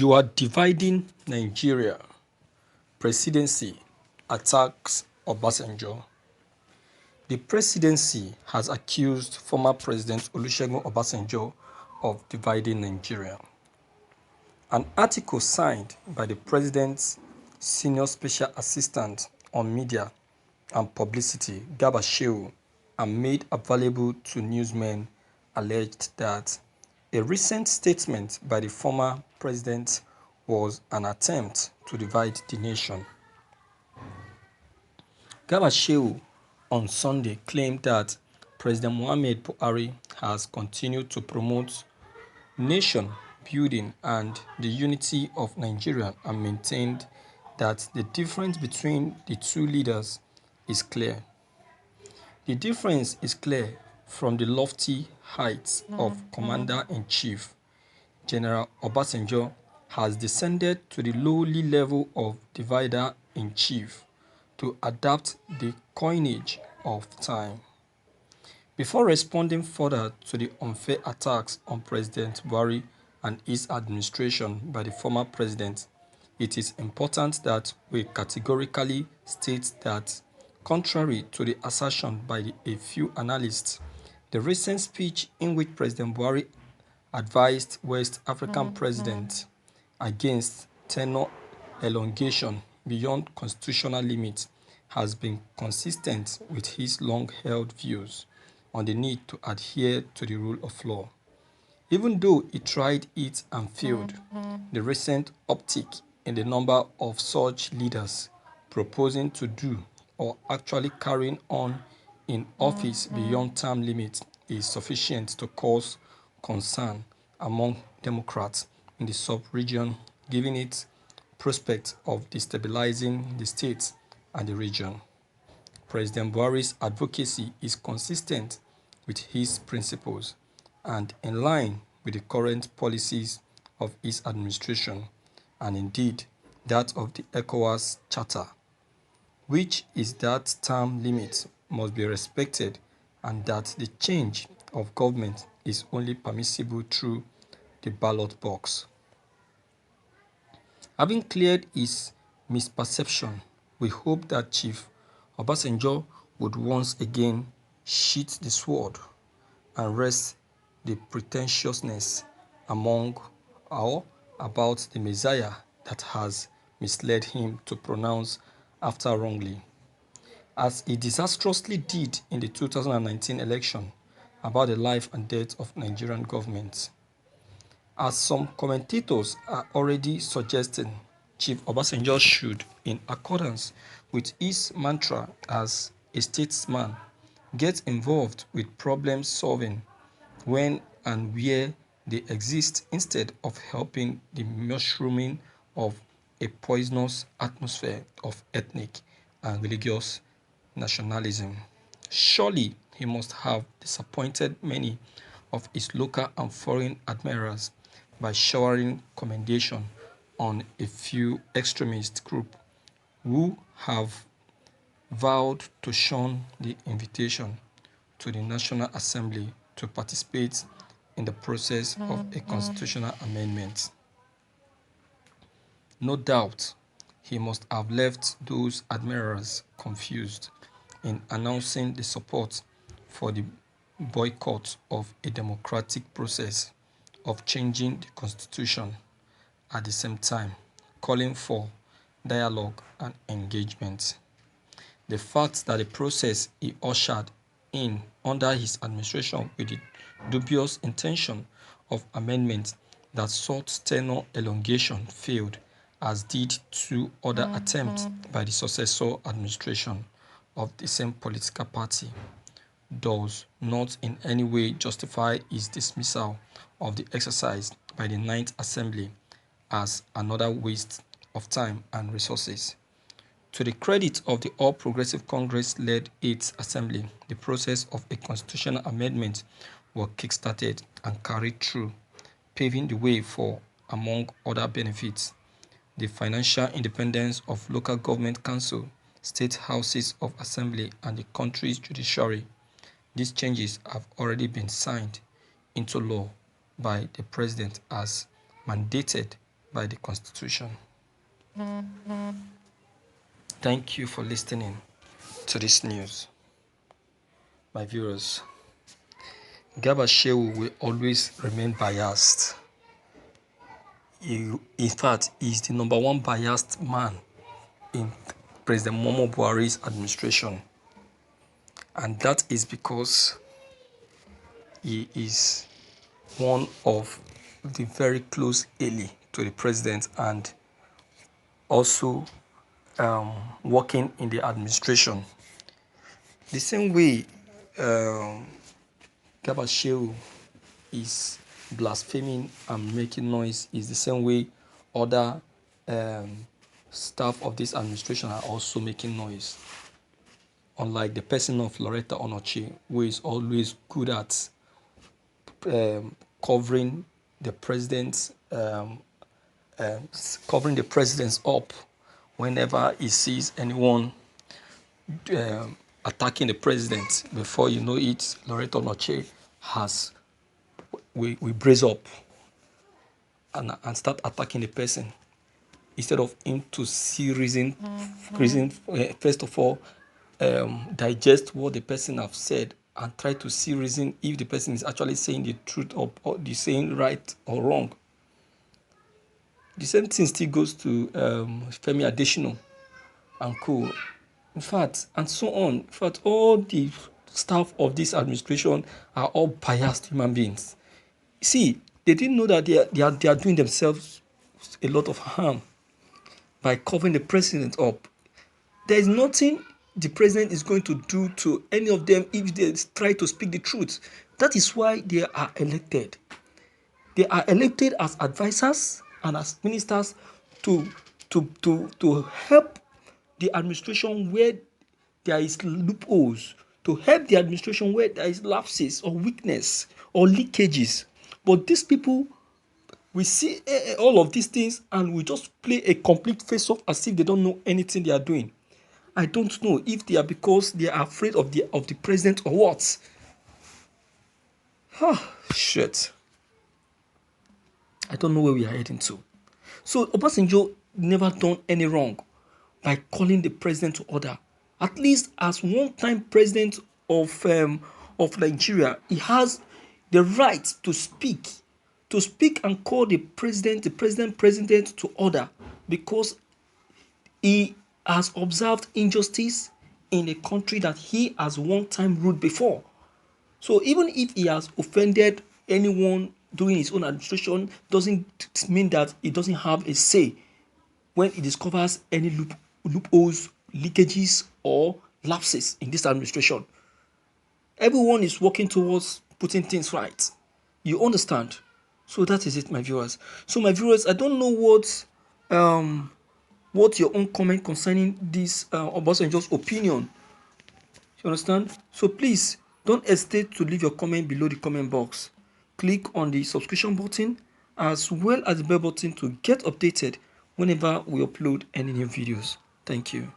You are dividing Nigeria. Presidency attacks Obasanjo. The presidency has accused former President Olusegun Obasanjo of dividing Nigeria. An article signed by the president's senior special assistant on media and publicity, Garba Shehu, and made available to newsmen alleged that a recent statement by the former president was an attempt to divide the nation. Garba Shehu on Sunday claimed that President Muhammadu Buhari has continued to promote nation building and the unity of Nigeria and maintained that the difference between the two leaders is clear. The difference is clear from the lofty heights of Commander-in-Chief. General Obasanjo has descended to the lowly level of Divider-in-Chief to adapt the coinage of time. Before responding further to the unfair attacks on President Buhari and his administration by the former president, it is important that we categorically state that, contrary to the assertion by a few analysts, the recent speech in which President Buhari advised West African presidents against tenure elongation beyond constitutional limits has been consistent with his long-held views on the need to adhere to the rule of law. Even though he tried it and failed, the recent uptick in the number of such leaders proposing to do or actually carrying on in office beyond term limits is sufficient to cause concern among Democrats in the sub-region, giving it prospect of destabilizing the state and the region. President Buhari's advocacy is consistent with his principles and in line with the current policies of his administration and indeed that of the ECOWAS Charter, which is that term limit must be respected and that the change of government is only permissible through the ballot box. Having cleared his misperception, we hope that Chief Obasanjo would once again sheath the sword and wrest the pretentiousness among or about the Messiah that has misled him to pronounce after wrongly, as he disastrously did in the 2019 election about the life and death of Nigerian government. As some commentators are already suggesting, Chief Obasanjo should, in accordance with his mantra as a statesman, get involved with problem solving when and where they exist instead of helping the mushrooming of a poisonous atmosphere of ethnic and religious nationalism. Surely he must have disappointed many of his local and foreign admirers by showering commendation on a few extremist groups who have vowed to shun the invitation to the National Assembly to participate in the process of a constitutional amendment. No doubt, he must have left those admirers confused in announcing the support for the boycott of a democratic process of changing the constitution, at the same time calling for dialogue and engagement. The fact that the process he ushered in under his administration with the dubious intention of amendment that sought tenure elongation failed, as did two other attempts by the successor administration of the same political party, does not in any way justify his dismissal of the exercise by the Ninth Assembly as another waste of time and resources. To the credit of the All Progressive Congress-led 8th Assembly, the process of a constitutional amendment was kick-started and carried through, paving the way for, among other benefits, the financial independence of local government council, state houses of assembly, and the country's judiciary. These changes have already been signed into law by the president as mandated by the Constitution. Thank you for listening to this news. My viewers, Garba Shehu will always remain biased. In fact, he's the number one biased man in President Muhammadu Buhari's administration. And that is because he is one of the very close ally to the president and also working in the administration. The same way Garba Shehu is blaspheming and making noise is the same way other staff of this administration are also making noise. Unlike the person of Loretta Onochie, who is always good at covering the presidents up whenever he sees anyone attacking the president. Before you know it, Loretta Onochie we brace up and start attacking the person instead of him to see reason first of all digest what the person have said and try to see reason if the person is actually saying the truth or the saying right or wrong. The same thing still goes to Femi Adesina and co. In fact, and so on. In fact, all the staff of this administration are all biased human beings. See, they didn't know that they are doing themselves a lot of harm by covering the president up. There is nothing the president is going to do to any of them if they try to speak the truth. That is why they are elected. They are elected as advisors and as ministers to help the administration where there is loopholes, to help the administration where there is lapses or weakness or leakages. But these people, we see all of these things and we just play a complete face-off as if they don't know anything they are doing. I don't know if they are because they are afraid of the president or what. Shit. I don't know where we are heading to. So Obasanjo never done any wrong by calling the president to order. At least as one-time president of Nigeria, he has the right to speak and call the president to order because he has observed injustice in a country that he has one time ruled before. So even if he has offended anyone during his own administration, doesn't mean that he doesn't have a say when he discovers any loopholes, leakages, or lapses in this administration. Everyone is working towards putting things right. You understand? So that is it, my viewers. So my viewers, I don't know what's your own comment concerning this Obasanjo's opinion. You understand? So please don't hesitate to leave your comment below the comment box. Click on the subscription button as well as the bell button to get updated whenever we upload any new videos. Thank you.